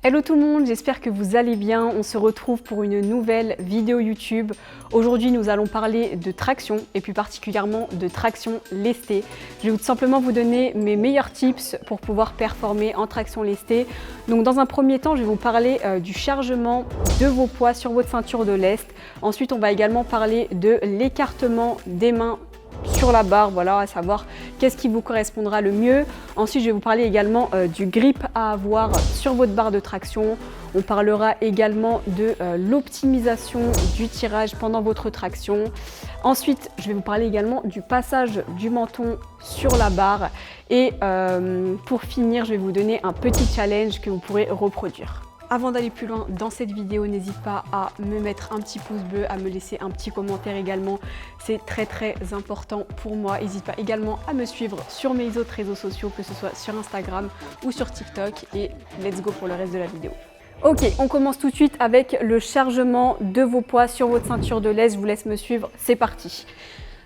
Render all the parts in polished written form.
Hello tout le monde, j'espère que vous allez bien. On se retrouve pour une nouvelle vidéo YouTube. Aujourd'hui, nous allons parler de traction et plus particulièrement de traction lestée. Je vais tout simplement vous donner mes meilleurs tips pour pouvoir performer en traction lestée. Donc dans un premier temps, je vais vous parler du chargement de vos poids sur votre ceinture de lest. Ensuite, on va également parler de l'écartement des mains sur la barre, voilà, à savoir qu'est-ce qui vous correspondra le mieux. Ensuite, je vais vous parler également du grip à avoir sur votre barre de traction. On parlera également de l'optimisation du tirage pendant votre traction. Ensuite, je vais vous parler également du passage du menton sur la barre. Et pour finir, je vais vous donner un petit challenge que vous pourrez reproduire. Avant d'aller plus loin dans cette vidéo, n'hésite pas à me mettre un petit pouce bleu, à me laisser un petit commentaire également. C'est très important pour moi. N'hésite pas également à me suivre sur mes autres réseaux sociaux, que ce soit sur Instagram ou sur TikTok. Et let's go pour le reste de la vidéo. Ok, on commence tout de suite avec le chargement de vos poids sur votre ceinture de lest. Je vous laisse me suivre, c'est parti.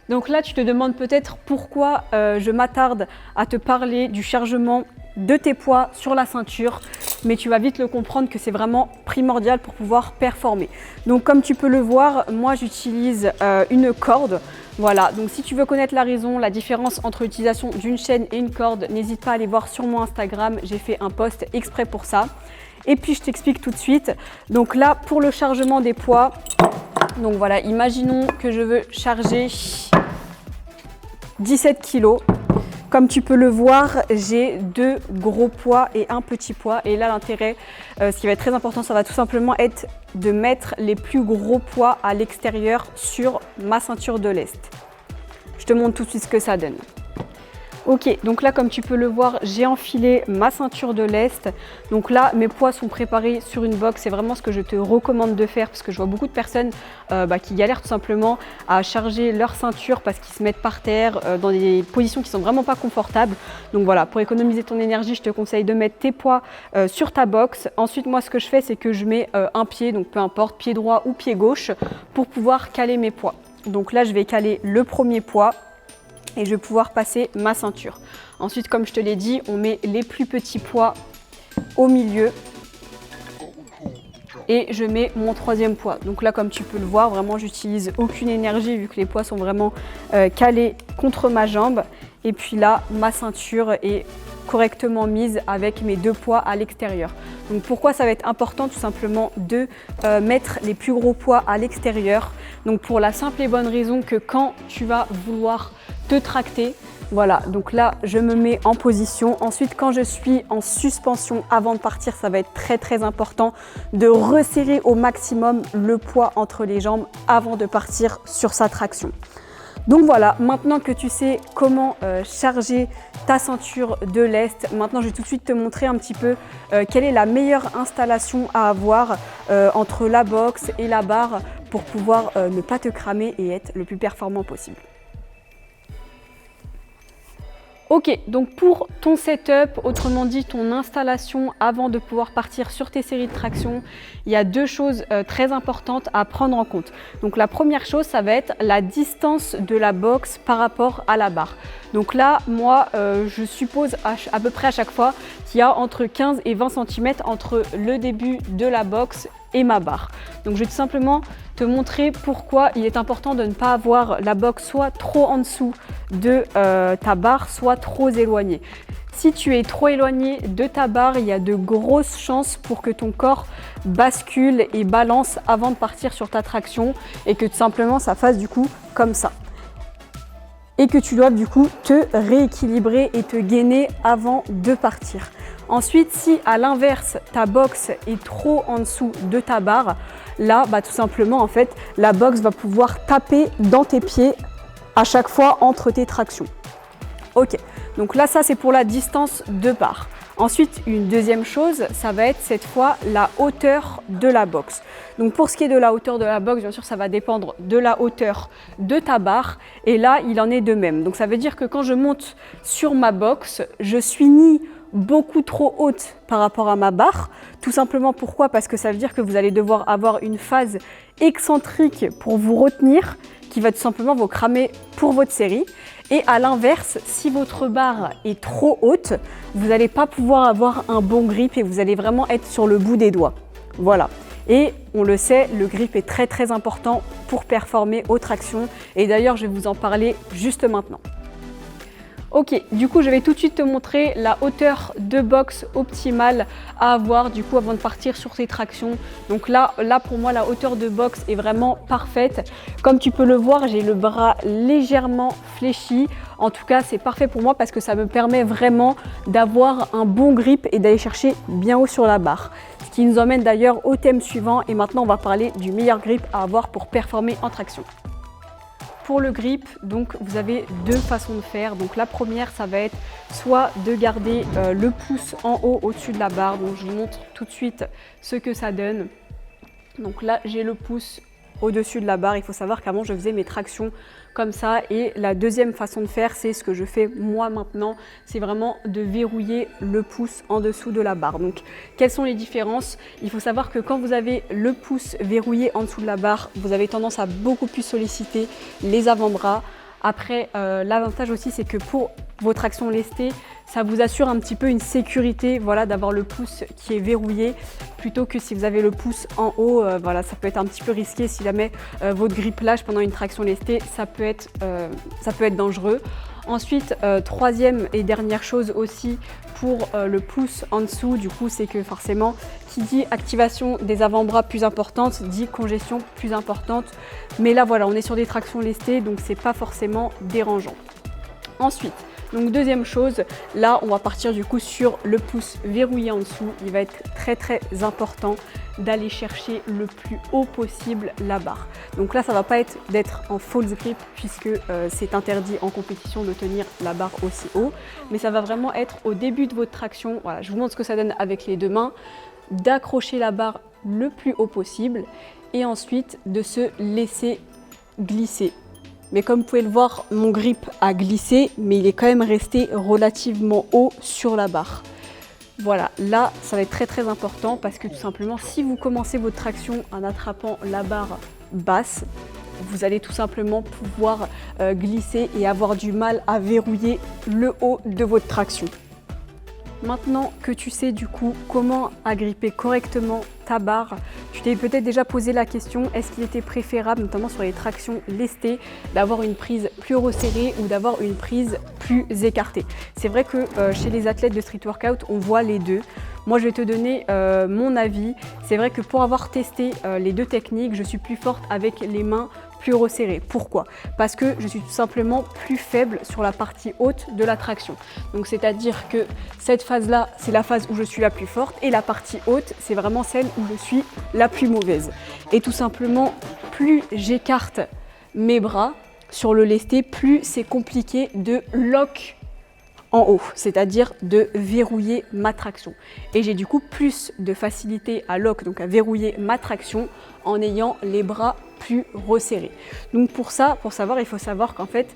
Donc là, tu te demandes peut-être pourquoi je m'attarde à te parler du chargement de tes poids sur la ceinture, mais tu vas vite le comprendre que c'est vraiment primordial pour pouvoir performer. Donc comme tu peux le voir, moi j'utilise une corde. Voilà, donc si tu veux connaître la raison, la différence entre l'utilisation d'une chaîne et une corde, n'hésite pas à aller voir sur mon Instagram, j'ai fait un post exprès pour ça. Et puis je t'explique tout de suite. Donc là, pour le chargement des poids, donc voilà, imaginons que je veux charger 17 kg. Comme tu peux le voir, j'ai deux gros poids et un petit poids. Et là, l'intérêt, ce qui va être très important, ça va tout simplement être de mettre les plus gros poids à l'extérieur sur ma ceinture de lest. Je te montre tout de suite ce que ça donne. Ok, donc là, comme tu peux le voir, j'ai enfilé ma ceinture de lest. Donc là, mes poids sont préparés sur une box. C'est vraiment ce que je te recommande de faire parce que je vois beaucoup de personnes qui galèrent tout simplement à charger leur ceinture parce qu'ils se mettent par terre dans des positions qui sont vraiment pas confortables. Donc voilà, pour économiser ton énergie, je te conseille de mettre tes poids sur ta box. Ensuite, moi, ce que je fais, c'est que je mets un pied, donc peu importe, pied droit ou pied gauche, pour pouvoir caler mes poids. Donc là, je vais caler le premier poids. Et je vais pouvoir passer ma ceinture. Ensuite, comme je te l'ai dit, on met les plus petits poids au milieu. Et je mets mon troisième poids. Donc là, comme tu peux le voir, vraiment, j'utilise aucune énergie vu que les poids sont vraiment calés contre ma jambe. Et puis là, ma ceinture est correctement mise avec mes deux poids à l'extérieur. Donc pourquoi ça va être important? Tout simplement de mettre les plus gros poids à l'extérieur. Donc pour la simple et bonne raison que quand tu vas vouloir te tracter, voilà, donc là je me mets en position. Ensuite, quand je suis en suspension avant de partir, ça va être très important de resserrer au maximum le poids entre les jambes avant de partir sur sa traction. Donc voilà, maintenant que tu sais comment charger ta ceinture de lest, maintenant je vais tout de suite te montrer un petit peu quelle est la meilleure installation à avoir entre la box et la barre pour pouvoir ne pas te cramer et être le plus performant possible. Ok, donc pour ton setup, autrement dit ton installation avant de pouvoir partir sur tes séries de traction, il y a deux choses très importantes à prendre en compte. Donc la première chose, ça va être la distance de la box par rapport à la barre. Donc là, moi, je suppose à peu près à chaque fois qu'il y a entre 15 et 20 cm entre le début de la box et ma barre. Donc je vais tout simplement te montrer pourquoi il est important de ne pas avoir la box soit trop en dessous de ta barre, soit trop éloignée. Si tu es trop éloigné de ta barre, il y a de grosses chances pour que ton corps bascule et balance avant de partir sur ta traction et que tout simplement ça fasse du coup comme ça. Et que tu dois du coup te rééquilibrer et te gainer avant de partir. Ensuite, si à l'inverse, ta box est trop en dessous de ta barre, là, tout simplement, en fait, la box va pouvoir taper dans tes pieds à chaque fois entre tes tractions. Ok, donc là, ça, c'est pour la distance de barre. Ensuite, une deuxième chose, ça va être cette fois la hauteur de la box. Donc pour ce qui est de la hauteur de la box, bien sûr, ça va dépendre de la hauteur de ta barre. Et là, il en est de même. Donc ça veut dire que quand je monte sur ma box, je suis ni beaucoup trop haute par rapport à ma barre. Tout simplement pourquoi? Parce que ça veut dire que vous allez devoir avoir une phase excentrique pour vous retenir, qui va tout simplement vous cramer pour votre série. Et à l'inverse, si votre barre est trop haute, vous n'allez pas pouvoir avoir un bon grip et vous allez vraiment être sur le bout des doigts. Voilà. Et on le sait, le grip est très très important pour performer aux tractions. Et d'ailleurs, je vais vous en parler juste maintenant. Ok, du coup, je vais tout de suite te montrer la hauteur de box optimale à avoir du coup avant de partir sur tes tractions. Donc là pour moi, la hauteur de box est vraiment parfaite. Comme tu peux le voir, j'ai le bras légèrement fléchi. En tout cas, c'est parfait pour moi parce que ça me permet vraiment d'avoir un bon grip et d'aller chercher bien haut sur la barre. Ce qui nous emmène d'ailleurs au thème suivant et maintenant on va parler du meilleur grip à avoir pour performer en traction. Pour le grip, donc vous avez deux façons de faire. Donc la première, ça va être soit de garder le pouce en haut au-dessus de la barre. Donc je vous montre tout de suite ce que ça donne. Donc là, j'ai le pouce au-dessus de la barre. Il faut savoir qu'avant, je faisais mes tractions comme ça. Et la deuxième façon de faire, c'est ce que je fais moi maintenant. C'est vraiment de verrouiller le pouce en dessous de la barre. Donc, quelles sont les différences? Il faut savoir que quand vous avez le pouce verrouillé en dessous de la barre, vous avez tendance à beaucoup plus solliciter les avant-bras. Après, l'avantage aussi, c'est que pour vos tractions lestées, ça vous assure un petit peu une sécurité, voilà, d'avoir le pouce qui est verrouillé plutôt que si vous avez le pouce en haut. Voilà, ça peut être un petit peu risqué si jamais votre grip lâche pendant une traction lestée, ça peut être dangereux. Ensuite, troisième et dernière chose aussi pour le pouce en dessous, du coup, c'est que forcément, qui dit activation des avant-bras plus importante, dit congestion plus importante. Mais là, voilà, on est sur des tractions lestées, donc c'est pas forcément dérangeant. Ensuite, donc deuxième chose, là on va partir du coup sur le pouce verrouillé en dessous. Il va être très très important d'aller chercher le plus haut possible la barre. Donc là ça va pas être d'être en false grip puisque c'est interdit en compétition de tenir la barre aussi haut, mais ça va vraiment être au début de votre traction. Voilà, je vous montre ce que ça donne avec les deux mains, d'accrocher la barre le plus haut possible et ensuite de se laisser glisser. Mais comme vous pouvez le voir, mon grip a glissé, mais il est quand même resté relativement haut sur la barre. Voilà, là, ça va être très très important parce que tout simplement, si vous commencez votre traction en attrapant la barre basse, vous allez tout simplement pouvoir glisser et avoir du mal à verrouiller le haut de votre traction. Maintenant que tu sais du coup comment agripper correctement ta barre, tu t'es peut-être déjà posé la question, est-ce qu'il était préférable, notamment sur les tractions lestées, d'avoir une prise plus resserrée ou d'avoir une prise plus écartée? C'est vrai que chez les athlètes de street workout, on voit les deux. Moi, je vais te donner mon avis. C'est vrai que pour avoir testé les deux techniques, je suis plus forte avec les mains plus resserrées. Pourquoi? Parce que je suis tout simplement plus faible sur la partie haute de la traction. Donc c'est-à-dire que cette phase-là, c'est la phase où je suis la plus forte et la partie haute, c'est vraiment celle où je suis la plus mauvaise. Et tout simplement, plus j'écarte mes bras sur le lesté, plus c'est compliqué de lock en haut, c'est-à-dire de verrouiller ma traction. Et j'ai du coup plus de facilité à lock, donc à verrouiller ma traction en ayant les bras plus resserrés. Donc pour ça, pour savoir, il faut savoir qu'en fait,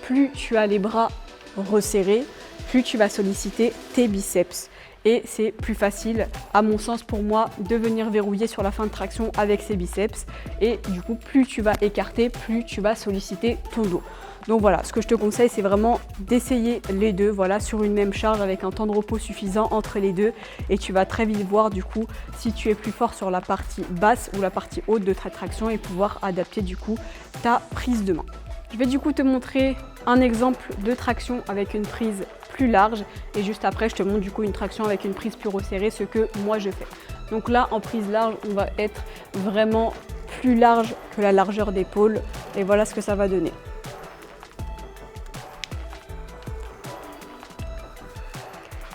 plus tu as les bras resserrés, plus tu vas solliciter tes biceps. Et c'est plus facile, à mon sens pour moi, de venir verrouiller sur la fin de traction avec ses biceps. Et du coup, plus tu vas écarter, plus tu vas solliciter ton dos. Donc voilà, ce que je te conseille, c'est vraiment d'essayer les deux, voilà, sur une même charge avec un temps de repos suffisant entre les deux. Et tu vas très vite voir du coup si tu es plus fort sur la partie basse ou la partie haute de ta traction et pouvoir adapter du coup ta prise de main. Je vais du coup te montrer un exemple de traction avec une prise plus large et juste après je te montre du coup une traction avec une prise plus resserrée, ce que moi je fais. Donc là en prise large, on va être vraiment plus large que la largeur d'épaule et voilà ce que ça va donner.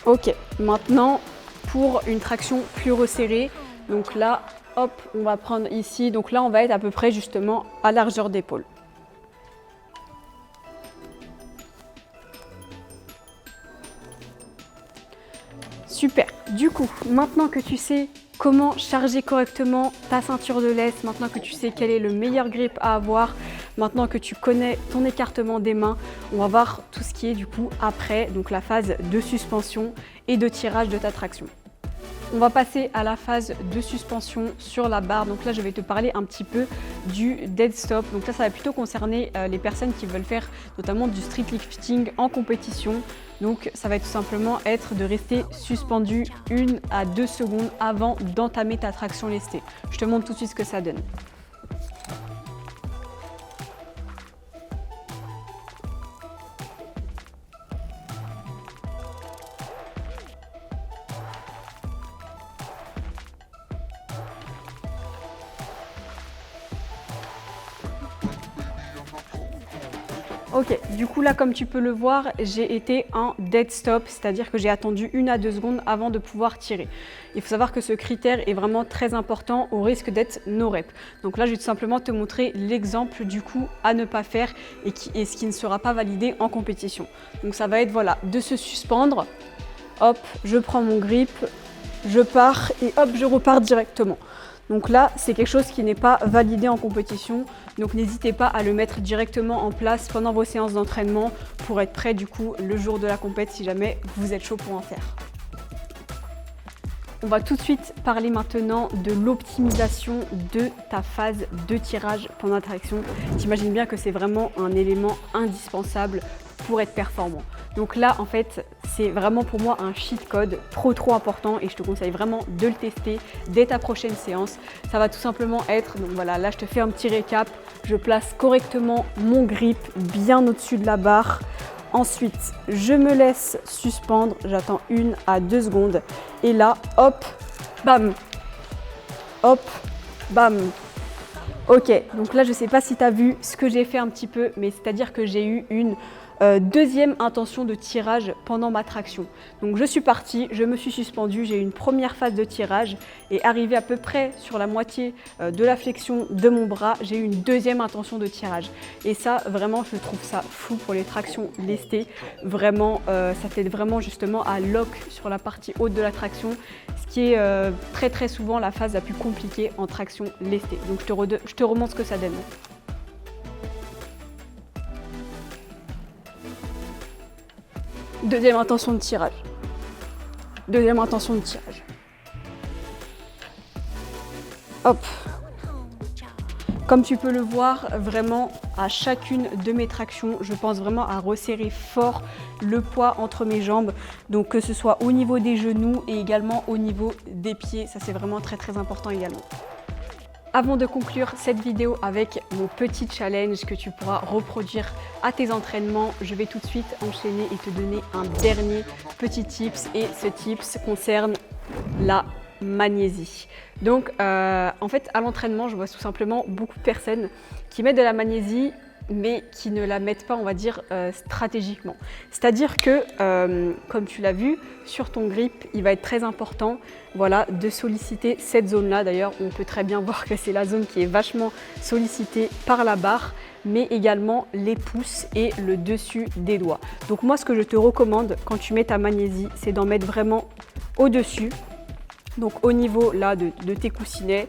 Ok, maintenant pour une traction plus resserrée, donc là hop, on va prendre ici, donc là on va être à peu près justement à largeur d'épaule. Super, du coup, maintenant que tu sais comment charger correctement ta ceinture de laisse, maintenant que tu sais quel est le meilleur grip à avoir Maintenant que tu connais ton écartement des mains, on va voir tout ce qui est du coup après, donc la phase de suspension et de tirage de ta traction. On va passer à la phase de suspension sur la barre. Donc là, je vais te parler un petit peu du dead stop. Donc là, ça va plutôt concerner les personnes qui veulent faire notamment du street lifting en compétition. Donc ça va tout simplement être de rester suspendu 1 à 2 secondes avant d'entamer ta traction lestée. Je te montre tout de suite ce que ça donne. Ok, du coup là comme tu peux le voir, j'ai été en dead stop, c'est-à-dire que j'ai attendu 1 à 2 secondes avant de pouvoir tirer. Il faut savoir que ce critère est vraiment très important au risque d'être no rep. Donc là je vais tout simplement te montrer l'exemple du coup à ne pas faire et ce qui ne sera pas validé en compétition. Donc ça va être voilà, de se suspendre, hop, je prends mon grip, je pars et hop, je repars directement. Donc là, c'est quelque chose qui n'est pas validé en compétition, donc n'hésitez pas à le mettre directement en place pendant vos séances d'entraînement pour être prêt du coup le jour de la compète si jamais vous êtes chaud pour en faire. On va tout de suite parler maintenant de l'optimisation de ta phase de tirage pendant la traction. T'imagines bien que c'est vraiment un élément indispensable pour être performant. Donc là, en fait, c'est vraiment pour moi un cheat code trop important et je te conseille vraiment de le tester dès ta prochaine séance. Ça va tout simplement être, donc voilà, là je te fais un petit récap. Je place correctement mon grip bien au-dessus de la barre. Ensuite, je me laisse suspendre, j'attends 1 à 2 secondes et là, hop, bam, hop, bam. Ok, donc là je ne sais pas si tu as vu ce que j'ai fait un petit peu, mais c'est-à-dire que j'ai eu une deuxième intention de tirage pendant ma traction. Donc je suis partie, je me suis suspendue, j'ai eu une première phase de tirage et arrivé à peu près sur la moitié de la flexion de mon bras, j'ai eu une deuxième intention de tirage. Et ça, vraiment, je trouve ça fou pour les tractions lestées. Vraiment, ça t'aide vraiment justement à lock sur la partie haute de la traction, ce qui est très souvent la phase la plus compliquée en traction lestée. Donc je te remontre ce que ça donne. Deuxième intention de tirage. Deuxième intention de tirage. Hop. Comme tu peux le voir, vraiment à chacune de mes tractions, je pense vraiment à resserrer fort le poids entre mes jambes. Donc que ce soit au niveau des genoux et également au niveau des pieds. Ça c'est vraiment très important également. Avant de conclure cette vidéo avec mon petit challenge que tu pourras reproduire à tes entraînements, je vais tout de suite enchaîner et te donner un dernier petit tips et ce tips concerne la magnésie. Donc en fait à l'entraînement, je vois tout simplement beaucoup de personnes qui mettent de la magnésie mais qui ne la mettent pas, on va dire, stratégiquement. C'est-à-dire que, comme tu l'as vu, sur ton grip, il va être très important voilà, de solliciter cette zone-là. D'ailleurs, on peut très bien voir que c'est la zone qui est vachement sollicitée par la barre, mais également les pouces et le dessus des doigts. Donc moi, ce que je te recommande quand tu mets ta magnésie, c'est d'en mettre vraiment au-dessus, donc au niveau là de tes coussinets,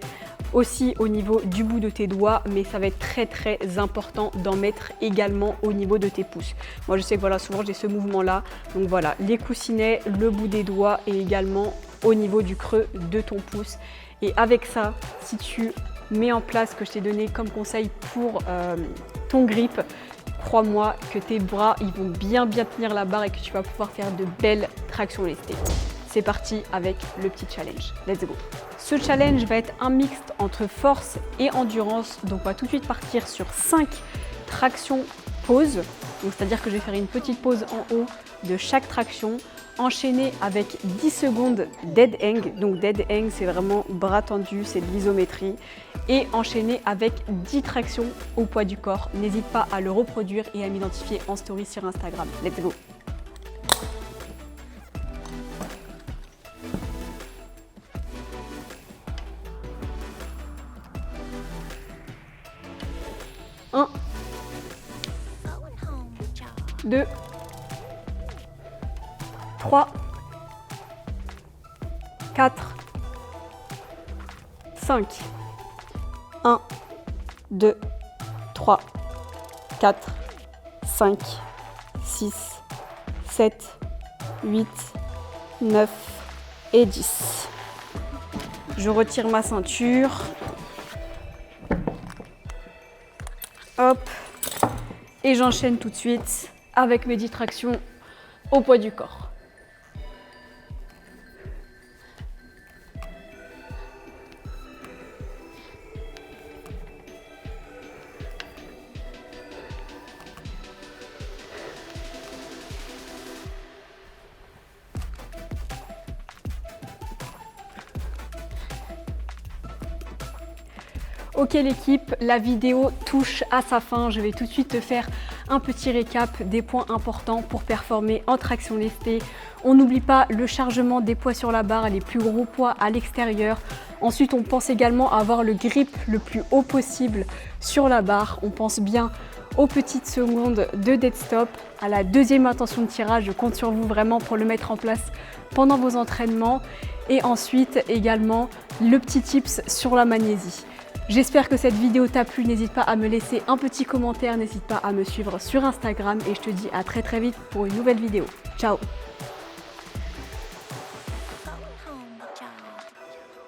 aussi au niveau du bout de tes doigts, mais ça va être très important d'en mettre également au niveau de tes pouces. Moi je sais que voilà, souvent j'ai ce mouvement là, donc voilà, les coussinets, le bout des doigts et également au niveau du creux de ton pouce. Et avec ça, si tu mets en place ce que je t'ai donné comme conseil pour ton grip, crois-moi que tes bras ils vont bien tenir la barre et que tu vas pouvoir faire de belles tractions lestées. C'est parti avec le petit challenge. Let's go! Ce challenge va être un mixte entre force et endurance. Donc on va tout de suite partir sur 5 tractions pause. C'est-à-dire que je vais faire une petite pause en haut de chaque traction, enchaîner avec 10 secondes dead hang. Donc dead hang, c'est vraiment bras tendus, c'est de l'isométrie. Et enchaîner avec 10 tractions au poids du corps. N'hésite pas à le reproduire et à m'identifier en story sur Instagram. Let's go! Un, 2, 3, 4, 5. 1, 2, 3, 4, 5, 6, 7, 8, 9 et 10. Je retire ma ceinture. Hop. Et j'enchaîne tout de suite avec mes 10 tractions au poids du corps. Ok l'équipe, la vidéo touche à sa fin. Je vais tout de suite te faire un petit récap des points importants pour performer en traction lestée. On n'oublie pas le chargement des poids sur la barre, les plus gros poids à l'extérieur. Ensuite, on pense également à avoir le grip le plus haut possible sur la barre. On pense bien aux petites secondes de dead stop, à la deuxième intention de tirage. Je compte sur vous vraiment pour le mettre en place pendant vos entraînements. Et ensuite également le petit tips sur la magnésie. J'espère que cette vidéo t'a plu, n'hésite pas à me laisser un petit commentaire, n'hésite pas à me suivre sur Instagram et je te dis à très vite pour une nouvelle vidéo. Ciao!